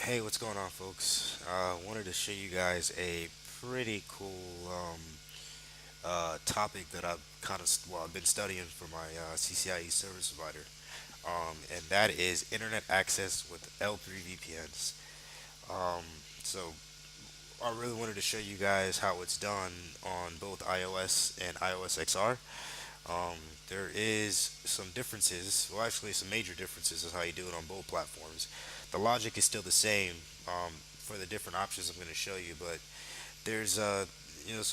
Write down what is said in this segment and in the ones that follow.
Hey, what's going on, folks? Wanted to show you guys a pretty cool topic that I've been studying for my CCIE service provider, and that is internet access with L3 VPNs. Um, so I really wanted to show you guys how it's done on both iOS and iOS XR. Um, there is some differences, well, actually, some major differences of how you do it on both platforms. The logic is still the same for the different options I'm going to show you, but there's, so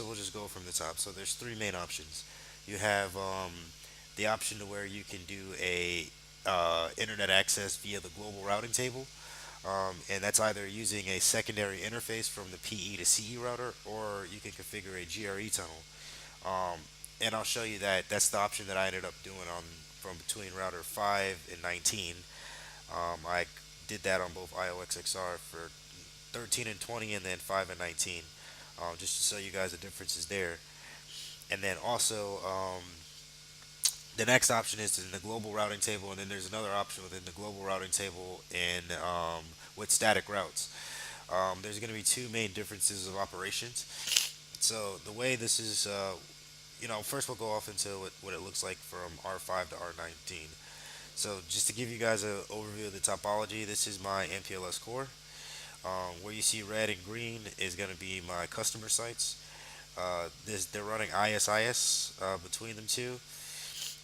we'll just go from the top. So there's three main options. You have the option to where you can do a internet access via the global routing table, and that's either using a secondary interface from the PE to CE router, or you can configure a GRE tunnel. Um, and I'll show you that that's the option that I ended up doing on from between router 5 and 19. I did that on both iOS XR for 13 and 20, and then 5 and 19, just to show you guys the differences there. And then also, the next option is in the global routing table, and then there's another option within the global routing table and with static routes. There's going to be two main differences of operations. So the way this is, first we'll go off into what it looks like from R5 to R19. So just to give you guys an overview of the topology, this is my MPLS core. Where you see red and green is going to be my customer sites. They're running ISIS between them two,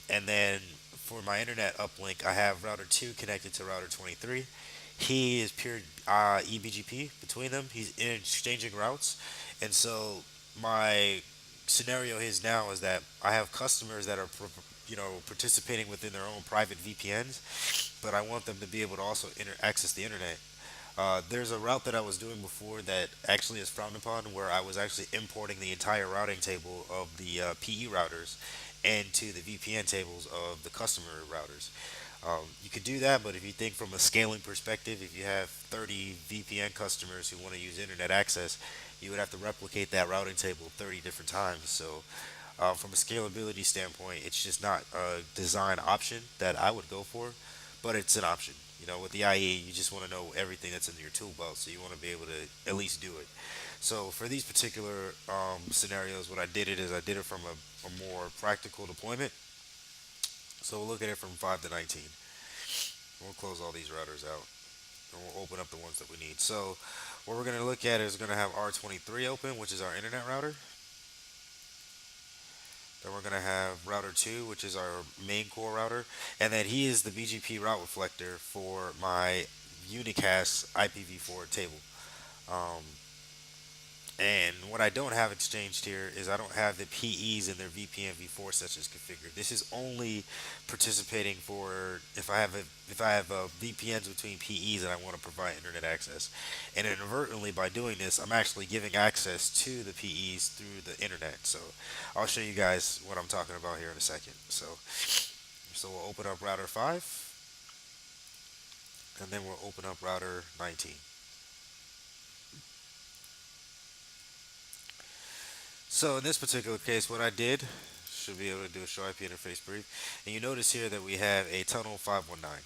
and then for my internet uplink, I have router 2 connected to router 23. He is pure eBGP between them. He's exchanging routes, and so my scenario is now is that I have customers that are participating within their own private VPNs, but I want them to be able to also access the internet. There's a route that I was doing before that actually is frowned upon, where I was actually importing the entire routing table of the PE routers into the VPN tables of the customer routers. You could do that, but if you think from a scaling perspective, if you have 30 VPN customers who want to use internet access, you would have to replicate that routing table 30 different times. So, from a scalability standpoint, it's just not a design option that I would go for, but it's an option. With the IE, you just want to know everything that's in your tool belt, so you want to be able to at least do it. So for these particular scenarios, what I did it is I did it from a more practical deployment. So we'll look at it from 5 to 19. We'll close all these routers out, and we'll open up the ones that we need. So what we're going to look at is going to have R23 open, which is our internet router. Then we're going to have router 2, which is our main core router. And then he is the BGP route reflector for my unicast IPv4 table. Um, and what I don't have exchanged here is I don't have the PEs in their VPN v4 sessions configured. This is only participating for if I have VPNs between PEs and I want to provide internet access. And inadvertently, by doing this, I'm actually giving access to the PEs through the internet. So I'll show you guys what I'm talking about here in a second. So we'll open up router 5, and then we'll open up router 19. So in this particular case, what I did should be able to do a show IP interface brief, and you notice here that we have a tunnel 519.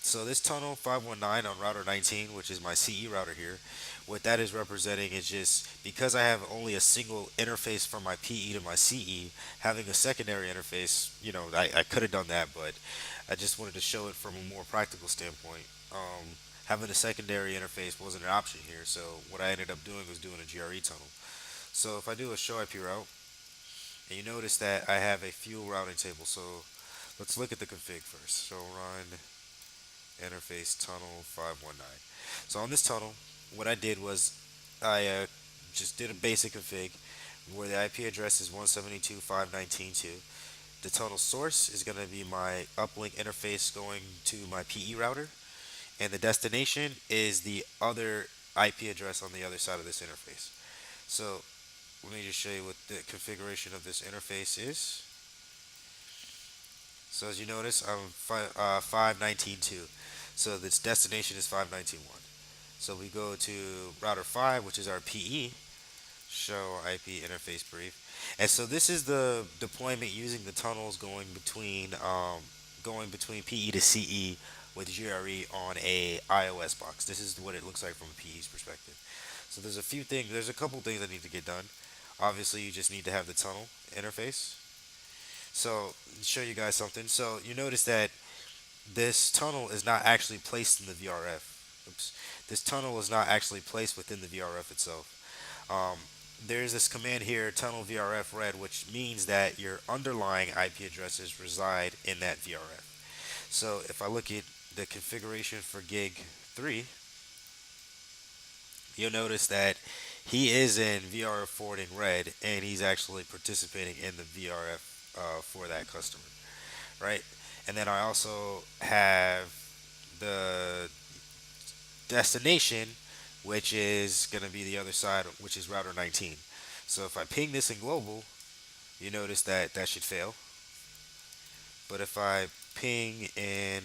So this tunnel 519 on router 19, which is my CE router here, what that is representing is just because I have only a single interface from my PE to my CE, having a secondary interface, I could have done that, but I just wanted to show it from a more practical standpoint. Having a secondary interface wasn't an option here, so what I ended up doing was doing a GRE tunnel. So if I do a show IP route, and you notice that I have a few routing table. So let's look at the config first. So run interface tunnel 519. So on this tunnel, what I did was I just did a basic config where the IP address is 172.519.2. The tunnel source is going to be my uplink interface going to my PE router, and the destination is the other IP address on the other side of this interface. So let me just show you what the configuration of this interface is. So as you notice, I'm 519.2. So this destination is 519.1. So we go to router 5, which is our PE, show IP interface brief. And so this is the deployment using the tunnels going between PE to CE with GRE on a iOS box. This is what it looks like from a PE's perspective. So there's a couple things that need to get done. Obviously, you just need to have the tunnel interface. So, show you guys something. So, you notice that this tunnel is not actually placed in the VRF. Oops. This tunnel is not actually placed within the VRF itself. Um, there's this command here, tunnel VRF red, which means that your underlying IP addresses reside in that VRF. So if I look at the configuration for gig 3, you'll notice that he is in VRF forwarding red, and he's actually participating in the VRF for that customer, right? And then I also have the destination, which is going to be the other side, which is router 19. So if I ping this in global, you notice that that should fail. But if I ping in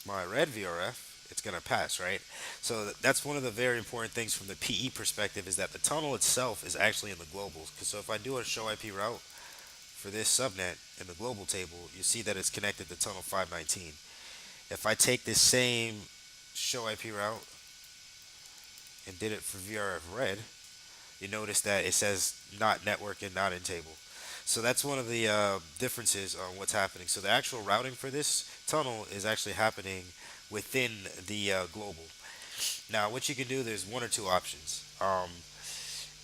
my red VRF, it's going to pass, right? So that's one of the very important things from the PE perspective, is that the tunnel itself is actually in the globals. So if I do a show IP route for this subnet in the global table, you see that it's connected to tunnel 519. If I take this same show IP route and did it for VRF red, you notice that it says not network and not in table. So that's one of the differences on what's happening. So the actual routing for this tunnel is actually happening within the global. Now, what you can do, there's one or two options.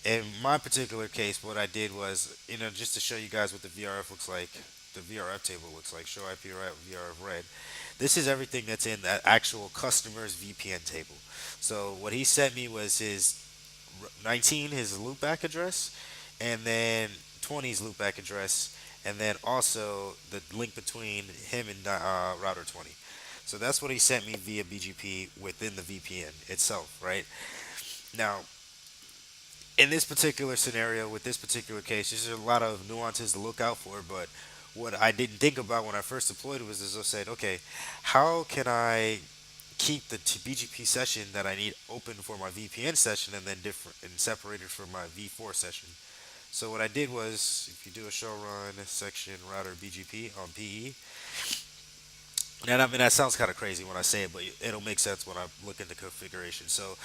In my particular case, what I did was, just to show you guys what the VRF looks like, the VRF table looks like, show IP route VRF red. This is everything that's in that actual customer's VPN table. So what he sent me was his 19, his loopback address, and then 20's loopback address, and then also the link between him and router 20. So that's what he sent me via BGP within the VPN itself, right? Now, in this particular scenario, with this particular case, there's a lot of nuances to look out for, but what I didn't think about when I first deployed it was, as I said, okay, how can I keep the BGP session that I need open for my VPN session and then different and separated from my V4 session? So what I did was, if you do a show run section router BGP on PE, and I mean that sounds kind of crazy when I say it, but it'll make sense when I look into configuration. So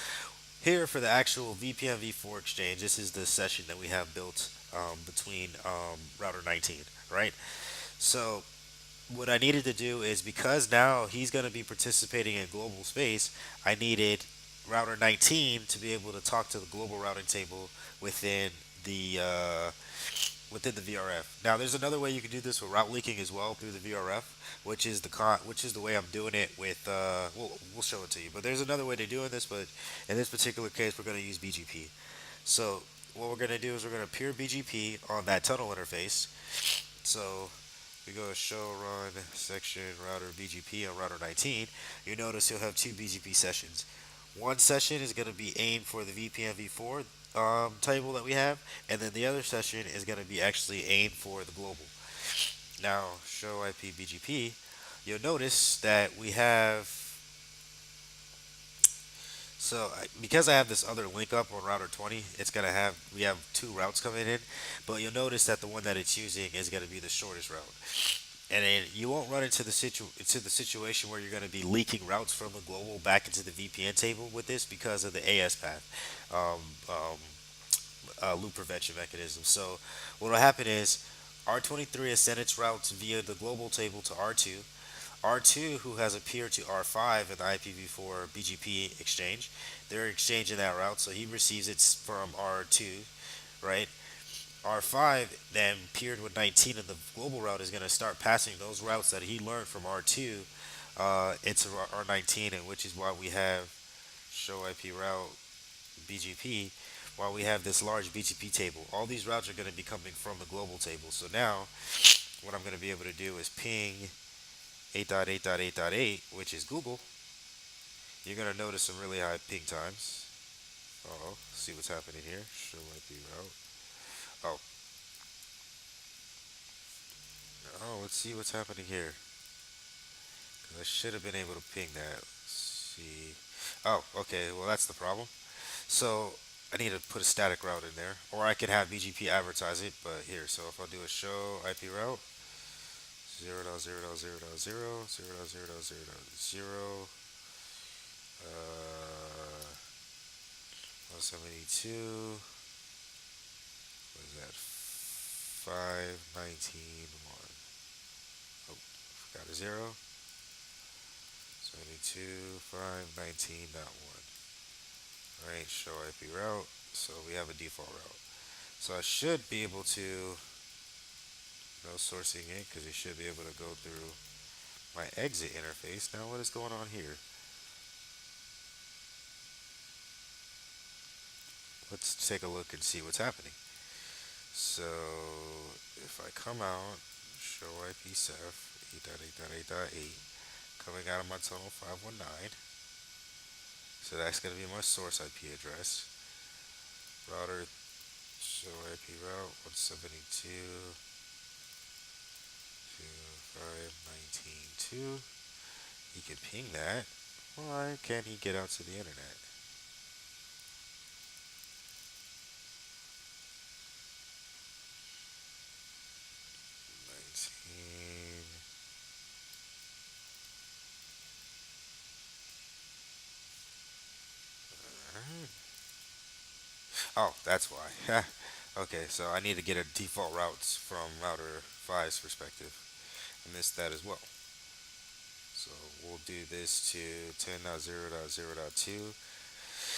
here for the actual VPN v4 exchange, this is the session that we have built between router 19, right? So what I needed to do is, because now he's going to be participating in global space, I needed router 19 to be able to talk to the global routing table within the VRF. Now, there's another way you can do this with route leaking as well through the VRF, which is the way I'm doing it with. We'll show it to you, but there's another way to doing this. But in this particular case, we're going to use BGP. So what we're going to do is we're going to peer BGP on that tunnel interface. So we go to show run section router BGP on router 19. You notice you'll have two BGP sessions. One session is going to be aimed for the VPN v4 table that we have, and then the other session is going to be actually aimed for the global. Now, show IP BGP, you'll notice that we have, because I have this other link up on router 20, we have two routes coming in, but you'll notice that the one that it's using is going to be the shortest route. And then you won't run into the situation where you're going to be leaking routes from the global back into the VPN table with this, because of the AS path loop prevention mechanism. So what will happen is R23 has sent its routes via the global table to R2. R2, who has a peer to R5 in the IPv4 BGP exchange, they're exchanging that route, so he receives it from R2, right? R5 then peered with 19 in the global route is going to start passing those routes that he learned from R2 into R19, and which is why we have show IP route BGP, while we have this large BGP table. All these routes are going to be coming from the global table. So now what I'm going to be able to do is ping 8.8.8.8, which is Google. You're going to notice some really high ping times. See what's happening here. Show IP route. Oh. Let's see what's happening here. 'Cause I should have been able to ping that. Let's see. Oh, okay. Well, that's the problem. So I need to put a static route in there, or I could have BGP advertise it. But here, so if I do a show IP route 0.0.0.0.0.0.0.0. 172. What is that? 519.1. Oh, got a zero. 72, 519.1. Alright, show IP route. So we have a default route. So I should be able to, no sourcing it, because it should be able to go through my exit interface. Now what is going on here? Let's take a look and see what's happening. So if I come out, show IPsef 8.8.8.8, coming out of my tunnel 519. So that's going to be my source IP address. Router, show IP route 172. 519.2. He can ping that. Why can't he get out to the internet? 19. Alright. Oh, that's why. Okay, so I need to get a default routes from router 5's perspective. I missed that as well. So we'll do this to 10.0.0.2.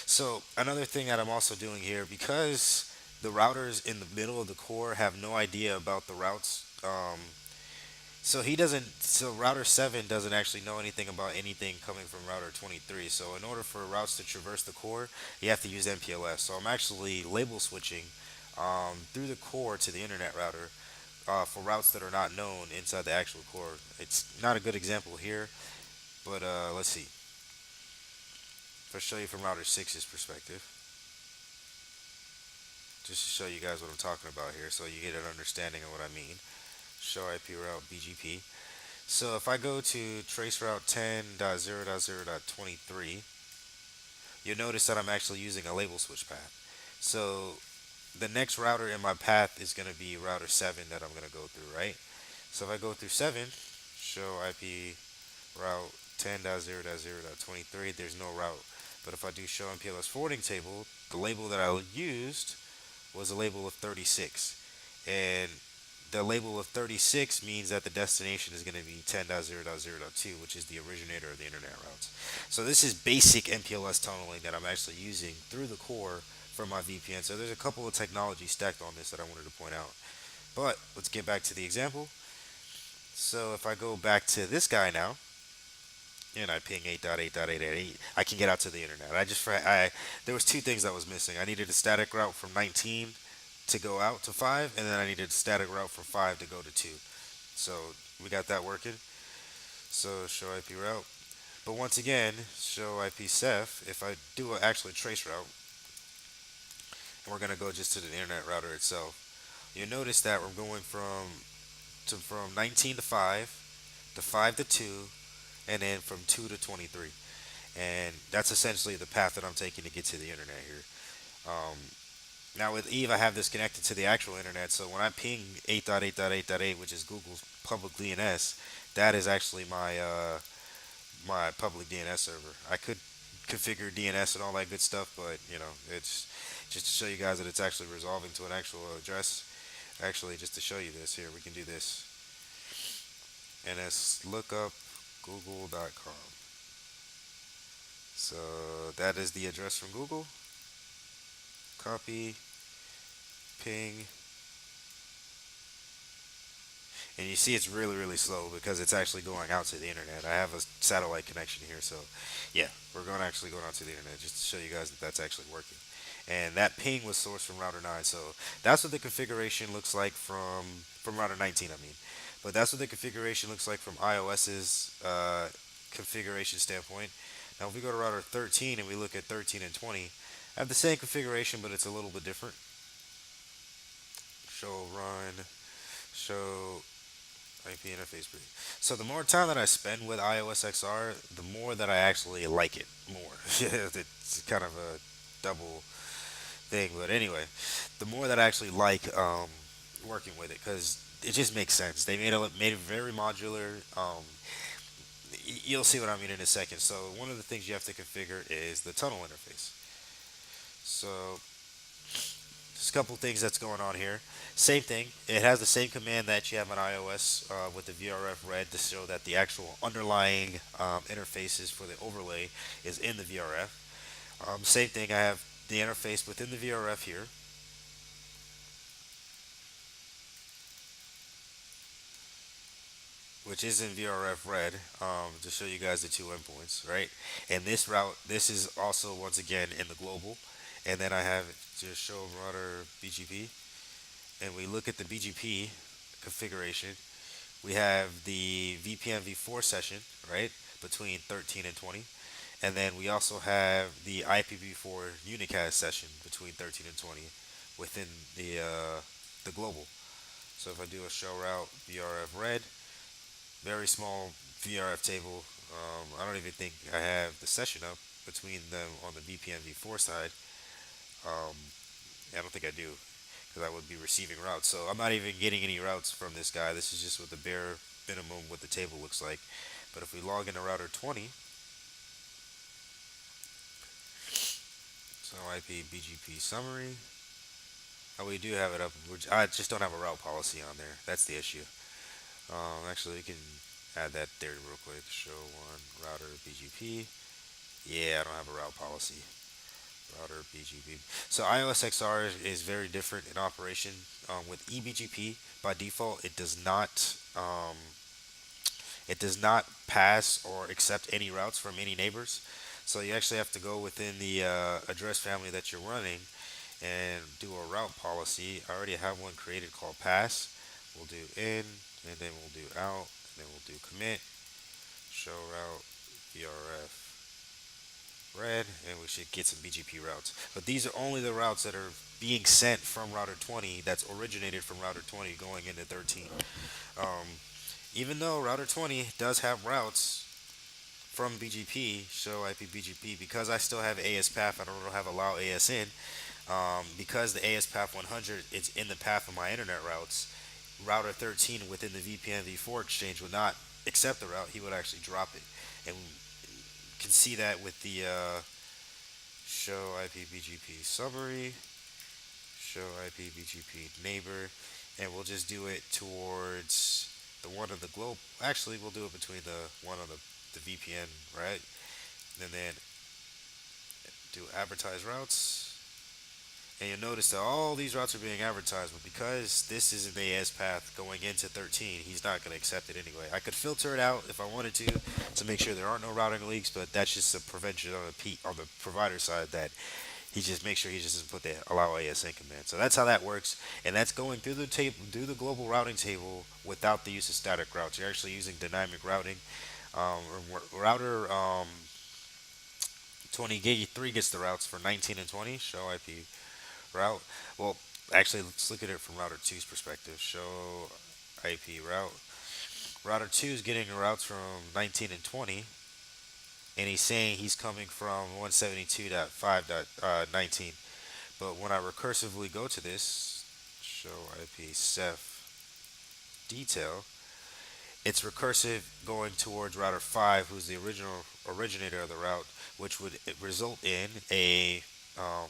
So another thing that I'm also doing here, because the routers in the middle of the core have no idea about the routes. So he doesn't. So router 7 doesn't actually know anything about anything coming from router 23. So in order for routes to traverse the core, you have to use MPLS. So I'm actually label switching through the core to the internet router for routes that are not known inside the actual core. It's not a good example here, but let's see. If I show you from router 6's perspective, just to show you guys what I'm talking about here, so you get an understanding of what I mean. Show IP route BGP. So if I go to traceroute 10.0.0.23, you'll notice that I'm actually using a label switch path. So the next router in my path is going to be router 7 that I'm going to go through, right? So if I go through 7, show IP route 10.0.0.23, there's no route. But if I do show MPLS forwarding table, the label that I used was a label of 36. And the label of 36 means that the destination is going to be 10.0.0.2, which is the originator of the internet routes. So this is basic MPLS tunneling that I'm actually using through the core for my VPN. So there's a couple of technologies stacked on this that I wanted to point out. But let's get back to the example. So if I go back to this guy now, and I ping 8.8.8.8, I can get out to the internet. There was two things that was missing. I needed a static route from 19 to go out to 5, and then I needed a static route from 5 to go to 2. So we got that working. So show IP route. But once again, show IP ceph, if I do actually trace route, and we're going to go just to the internet router itself, you'll notice that we're going from 19 to 5, to 5 to 2, and then from 2 to 23. And that's essentially the path that I'm taking to get to the internet here. Um, Now with Eve, I have this connected to the actual internet. So when I ping 8.8.8.8, which is Google's public DNS, that is actually my public DNS server. I could configure DNS and all that good stuff, but it's just to show you guys that it's actually resolving to an actual address. Actually, just to show you this here, we can do this. NSLookup google.com. So that is the address from Google. Copy, ping, and you see it's really really slow because it's actually going out to the internet. I have a satellite connection here, so yeah, we're going to actually go out to the internet just to show you guys that that's actually working. And that ping was sourced from router 9, so that's what the configuration looks like from router 19. I mean, but that's what the configuration looks like from iOS's configuration standpoint. Now, if we go to router 13 and we look at 13 and 20, I have the same configuration, but it's a little bit different. Show run, show IP interface brief. So the more time that I spend with iOS XR, the more that I actually like it more. It's kind of a double thing, but anyway, the more that I actually like working with it, because it just makes sense. They made it very modular. You'll see what I mean in a second. So one of the things you have to configure is the tunnel interface. So there's a couple things that's going on here. Same thing. It has the same command that you have on iOS with the VRF red to show that the actual underlying interfaces for the overlay is in the VRF. Same thing. I have the interface within the VRF here, which is in VRF red, to show you guys the two endpoints, right? And this route, this is also once again in the global, and then I have to show router BGP, and we look at the BGP configuration. We have the VPN v4 session, right, between 13 and 20, and then we also have the IPv4 unicast session between 13 and 20 within the global. So if I do a show route VRF red, very small VRF table. I don't even think I have the session up between them on the VPN v4 side. Um, I don't think I do because I would be receiving routes. So I'm not even getting any routes from this guy. This is just what the bare minimum what the table looks like. But if we log into router 20, so IP BGP summary. Oh, we do have it up. I just don't have a route policy on there. That's the issue. Actually, we can add that there real quick. Show one router BGP. Yeah, I don't have a route policy. Router BGP. So iOS XR is very different in operation. With eBGP, by default, it does not pass or accept any routes from any neighbors. So you actually have to go within the address family that you're running and do a route policy. I already have one created called pass. We'll do in, and then we'll do out, and then we'll do commit, show route, VRF red, and we should get some BGP routes. But these are only the routes that are being sent from router 20 that's originated from router 20 going into 13. Um, Even though router 20 does have routes from BGP, show IP BGP, because I still have AS path, I don't have allow ASN. Because the AS path 100 is in the path of my internet routes, router 13 within the VPN v4 exchange would not accept the route. He would actually drop it, and you can see that with the show IP BGP summary, show IP BGP neighbor, and we'll just do it towards the one of the globe. Actually, we'll do it between the one on the VPN, right? And then do advertise routes. And you'll notice that all these routes are being advertised, but because this is an AS path going into 13, he's not going to accept it anyway. I could filter it out if I wanted to make sure there aren't no routing leaks, but that's just a prevention on the provider side that he just makes sure he just doesn't put the allow ASN command. So that's how that works, and that's going through the table, through the global routing table without the use of static routes. You're actually using dynamic routing. Router 20 gig 3 gets the routes for 19 and 20. Show IP route. Well, actually, let's look at it from router 2's perspective. Show IP route. Router 2 is getting the routes from 19 and 20, and he's saying he's coming from 172.5.19. But when I recursively go to this, show IP ceph detail, it's recursive going towards router 5, who's the original originator of the route, which would result in a um,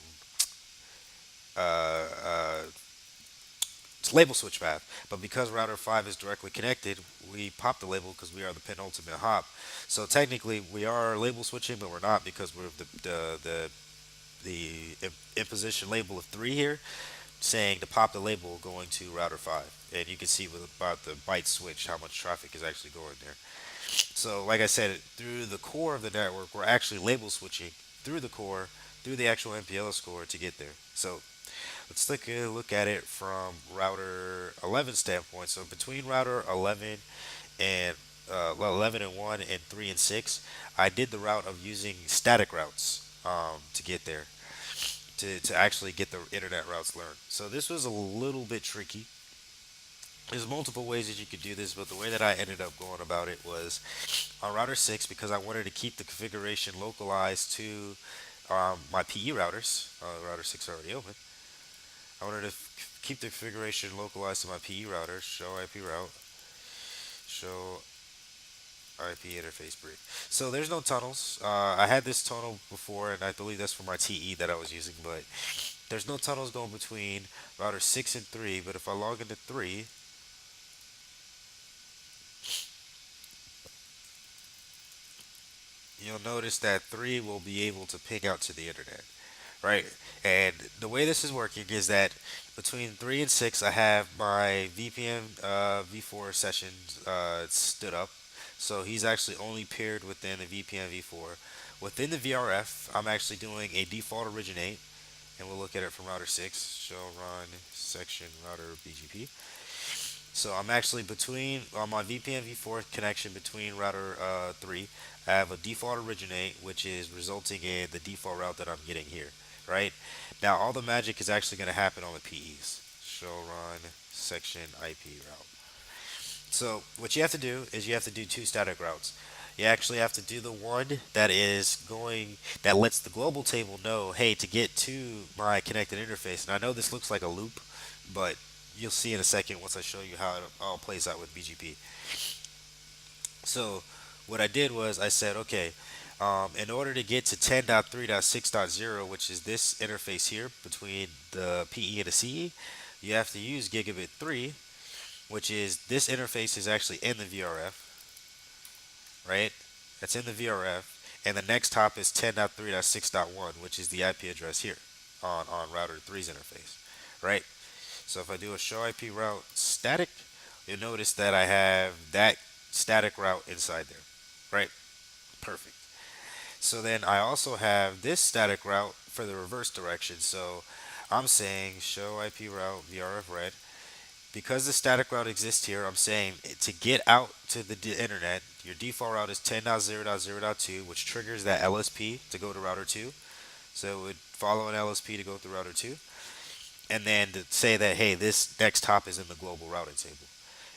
uh, uh, label switch path. But because router 5 is directly connected, we pop the label because we are the penultimate hop. So technically, we are label switching, but we're not because we're the imposition label of 3 here, saying to pop the label going to router 5. And you can see with about the byte switch how much traffic is actually going there. So, like I said, through the core of the network, we're actually label switching through the core, through the actual MPLS core to get there. So, let's take a look at it from router 11 standpoint. So, between router 11 and 11 and 1 and 3 and 6, I did the route of using static routes to get there, to actually get the internet routes learned. So, this was a little bit tricky. There's multiple ways that you could do this, but the way that I ended up going about it was on router 6, because I wanted to keep the configuration localized to my PE routers. Router 6 already open. I wanted to keep the configuration localized to my PE router. Show IP route. Show IP interface brief. So there's no tunnels. I had this tunnel before, and I believe that's for my TE that I was using, but there's no tunnels going between router 6 and 3. But if I log into 3, you'll notice that 3 will be able to ping out to the internet, right? And the way this is working is that between 3 and 6, I have my VPN v4 sessions stood up. So he's actually only paired within the VPN v4. Within the VRF, I'm actually doing a default originate, and we'll look at it from router 6. Show run section router BGP. So I'm actually between on my VPN v4 connection between router 3. I have a default originate, which is resulting in the default route that I'm getting here, right? Now all the magic is actually going to happen on the PEs. Show run section IP route. So what you have to do is you have to do two static routes. You actually have to do the one that is going that lets the global table know, hey, to get to my connected interface. And I know this looks like a loop, but you'll see in a second once I show you how it all plays out with BGP. So what I did was I said, okay, in order to get to 10.3.6.0, which is this interface here between the PE and the CE, you have to use gigabit 3, which is this interface is actually in the VRF, right? That's in the VRF. And the next hop is 10.3.6.1, which is the IP address here on router 3's interface, right? So if I do a show IP route static, you'll notice that I have that static route inside there, right? Perfect. So then I also have this static route for the reverse direction. So I'm saying show IP route VRF red. Because the static route exists here, I'm saying to get out to the internet, your default route is 10.0.0.2, which triggers that LSP to go to router 2. So it would follow an LSP to go through router 2. And then to say that, hey, this next hop is in the global routing table.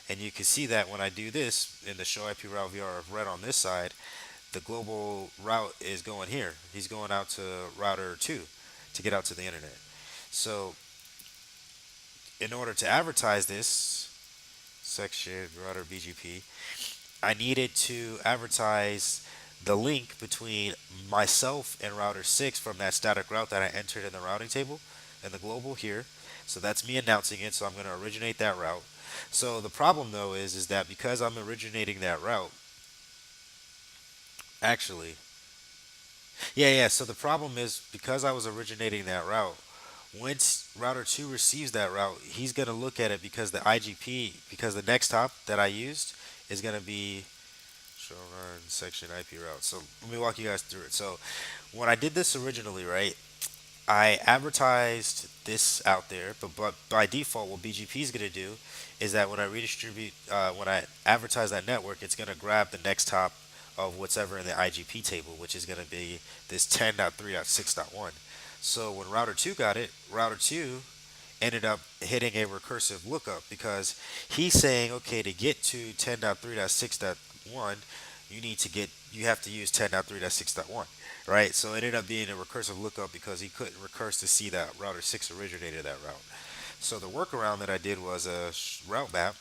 And you can see that when I do this in the show IP route VRF red on this side, the global route is going here. He's going out to router 2 to get out to the internet. So in order to advertise this section router BGP, I needed to advertise the link between myself and router 6 from that static route that I entered in the routing table and the global here. So that's me announcing it, so I'm going to originate that route. So the problem though is that because I'm originating that route, actually, yeah, so the problem is because I was originating that route, once router 2 receives that route, he's going to look at it because the IGP, because the next hop that I used is going to be show run section IP route. So let me walk you guys through it. So when I did this originally, right, I advertised this out there, but by default, what BGP is going to do is that when I redistribute, when I advertise that network, it's going to grab the next hop of whatever in the IGP table, which is going to be this 10.3.6.1. So when router 2 got it, router 2 ended up hitting a recursive lookup because he's saying, okay, to get to 10.3.6.1, you have to use 10.3.6.1, right? So it ended up being a recursive lookup because he couldn't recurse to see that router 6 originated that route. So the workaround that I did was a route map.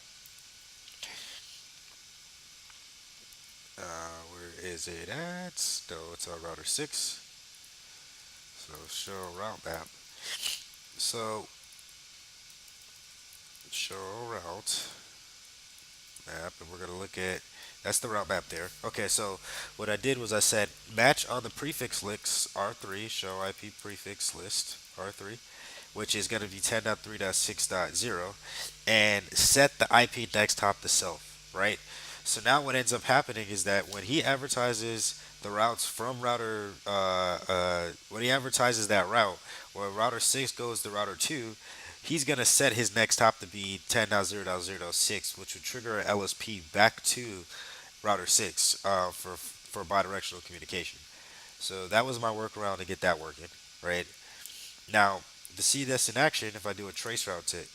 Where is it at? No, it's on router 6. So show route map. So show route map, and we're going to look at that's the route map there. Okay, so what I did was I said match on the prefix list R3, show IP prefix list R3, which is going to be 10.3.6.0, and set the IP next hop to self, right? So now what ends up happening is that when he advertises the routes from when he advertises that route, where router 6 goes to router 2, he's going to set his next hop to be 10.0.0.6, which would trigger an LSP back to router 6 for bidirectional communication. So that was my workaround to get that working, right? Now, to see this in action, if I do a trace route to,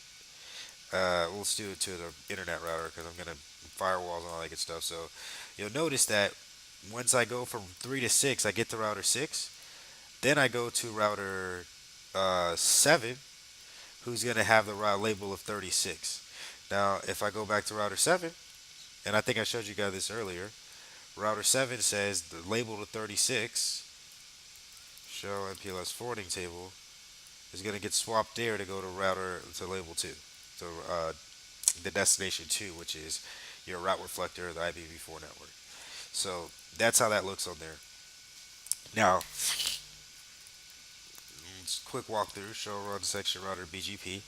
let's do it to the internet router because I'm going to firewalls and all that good stuff. So you'll notice that once I go from 3 to 6, I get to router 6. Then I go to router 7. who's going to have the route label of 36. Now, if I go back to router 7, and I think I showed you guys this earlier, router 7 says the label to 36, show MPLS forwarding table, is going to get swapped there to go to router to label 2. So the destination 2, which is your route reflector of the IPv4 network. So that's how that looks on there. Now, quick walkthrough, show run section router BGP.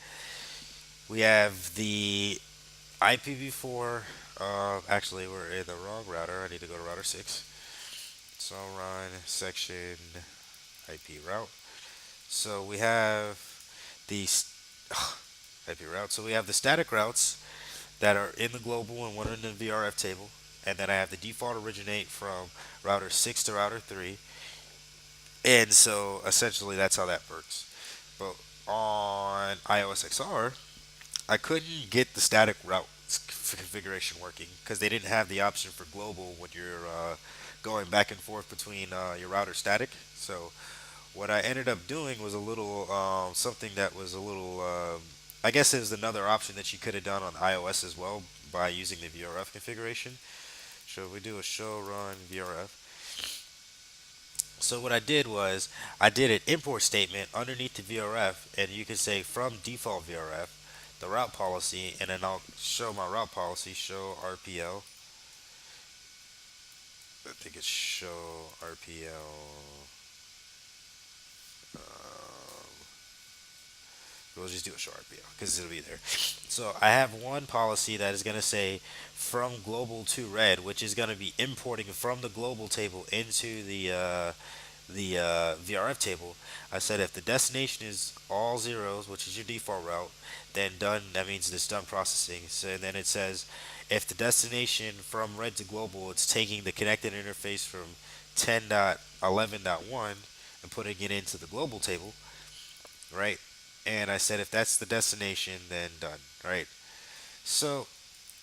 We have the IPv4. Actually, we're in the wrong router. I need to go to router 6. So run section IP route. So we have the IP route. So we have the static routes that are in the global and one in the VRF table. And then I have the default originate from router 6 to router 3. And so essentially that's how that works. But on iOS XR, I couldn't get the static route configuration working because they didn't have the option for global when you're going back and forth between your router static. So what I ended up doing was a little something that was a little. I guess it was another option that you could have done on iOS as well by using the VRF configuration. So we do a show run VRF. So what I did was I did an import statement underneath the VRF, and you can say from default VRF the route policy, and then I'll show my route policy. Show RPL. I think it's show RPL. We'll just do a show RPL because it'll be there. So I have one policy that is going to say from global to red, which is going to be importing from the global table into the VRF table. I said if the destination is all zeros, which is your default route, then done. That means it's done processing. So and then it says if the destination from red to global, it's taking the connected interface from 10.11.1 and putting it into the global table, right? And I said if that's the destination, then done, right? So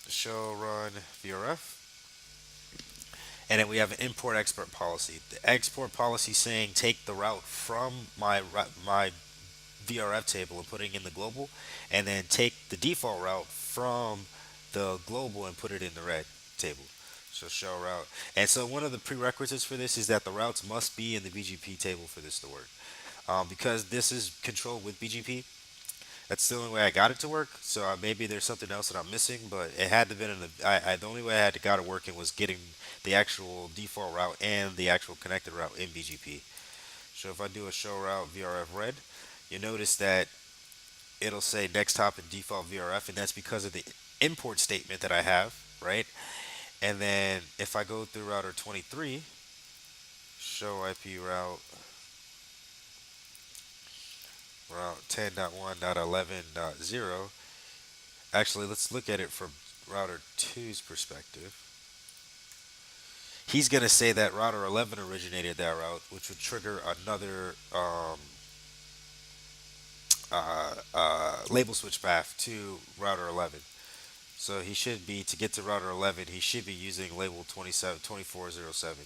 show run VRF, and then we have an import export policy. The export policy saying take the route from my VRF table and putting in the global, and then take the default route from the global and put it in the red table. So show route. And so one of the prerequisites for this is that the routes must be in the BGP table for this to work. Because this is controlled with BGP, that's the only way I got it to work. So maybe there's something else that I'm missing, but it had to been in the. The only way I had to got it working was getting the actual default route and the actual connected route in BGP. So if I do a show route VRF red, you notice that it'll say next hop in default VRF, and that's because of the import statement that I have, right? And then if I go through router 23, show IP route 10.1.11.0. Actually, let's look at it from router 2's perspective. He's going to say that router 11 originated that route, which would trigger another label switch path to router 11. So he should be, to get to router 11, he should be using label 2407.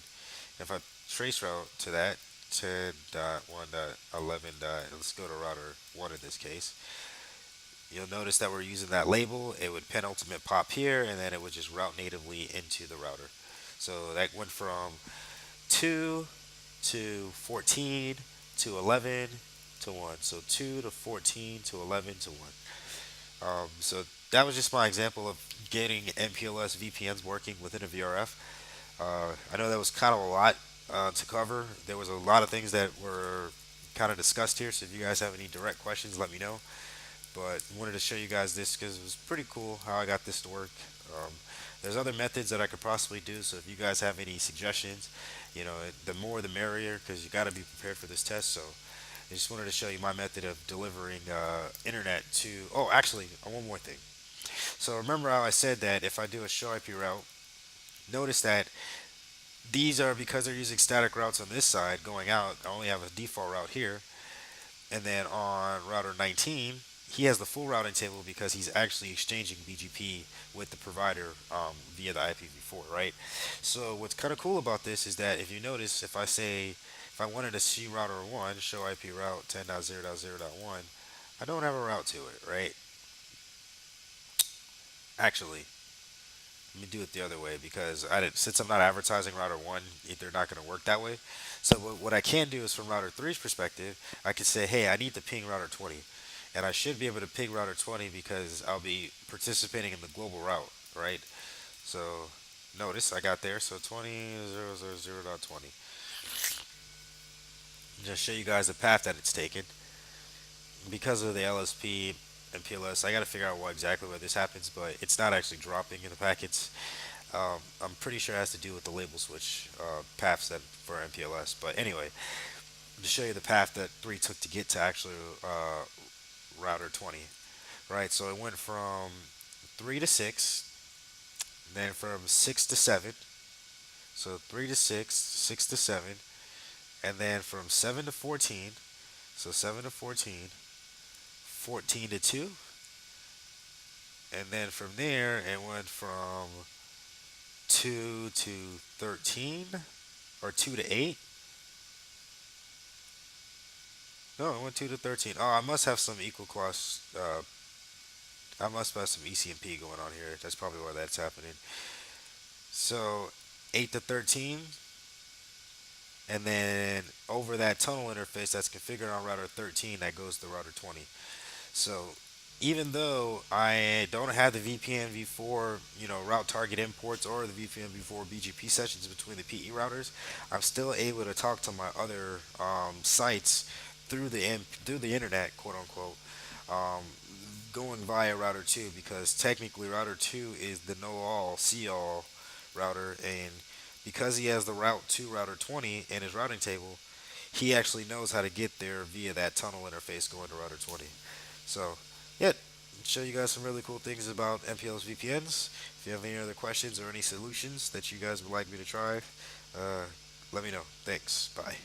If I trace route to that, 10.1.11. Let's go to router 1 in this case. You'll notice that we're using that label. It would penultimate pop here, and then it would just route natively into the router. So that went from 2 to 14 to 11 to 1. So 2 to 14 to 11 to 1. So that was just my example of getting MPLS VPNs working within a VRF. I know that was kind of a lot to cover. There was a lot of things that were kind of discussed here. So if you guys have any direct questions, let me know. But wanted to show you guys this because it was pretty cool how I got this to work. There's other methods that I could possibly do. So if you guys have any suggestions, the more the merrier because you got to be prepared for this test. So I just wanted to show you my method of delivering internet to. Oh, actually, one more thing. So remember how I said that if I do a show IP route, notice that these are because they're using static routes on this side going out. I only have a default route here, and then on router 19, he has the full routing table because he's actually exchanging BGP with the provider via the IPv4, right? So what's kind of cool about this is that if you notice, if I wanted to see router 1 show IP route 10.0.0.1, I don't have a route to it, right? Actually, let me do it the other way because since I'm not advertising router one, they're not going to work that way. So what I can do is from router three's perspective, I can say, hey, I need to ping router 20, and I should be able to ping router 20 because I'll be participating in the global route, right? So notice I got there. So 20.0.0.20. Just show you guys the path that it's taken because of the LSP and PLS. I got to figure out what exactly where this happens, but it's not actually dropping in the packets. I'm pretty sure it has to do with the label switch paths that for MPLS. But anyway, to show you the path that 3 took to get to actually router 20, right? So it went from 3 to 6, then from 6 to 7. So 3 to 6, 6 to 7, and then from 7 to 14. So 7 to 14, 14 to 2, and then from there it went from 2 to 13, or 2 to 8. No, it went 2 to 13. Oh, I must have some equal class. I must have some ECMP going on here. That's probably why that's happening. So 8 to 13, and then over that tunnel interface that's configured on router 13, that goes to router 20. So even though I don't have the VPN v4, route target imports or the VPN v4 BGP sessions between the PE routers, I'm still able to talk to my other sites through the internet, quote unquote, um, going via router 2 because technically router 2 is the know all, see all router, and because he has the route to router 20 in his routing table, he actually knows how to get there via that tunnel interface going to router 20. So, yeah, show you guys some really cool things about MPLS VPNs. If you have any other questions or any solutions that you guys would like me to try, uh, let me know. Thanks. Bye.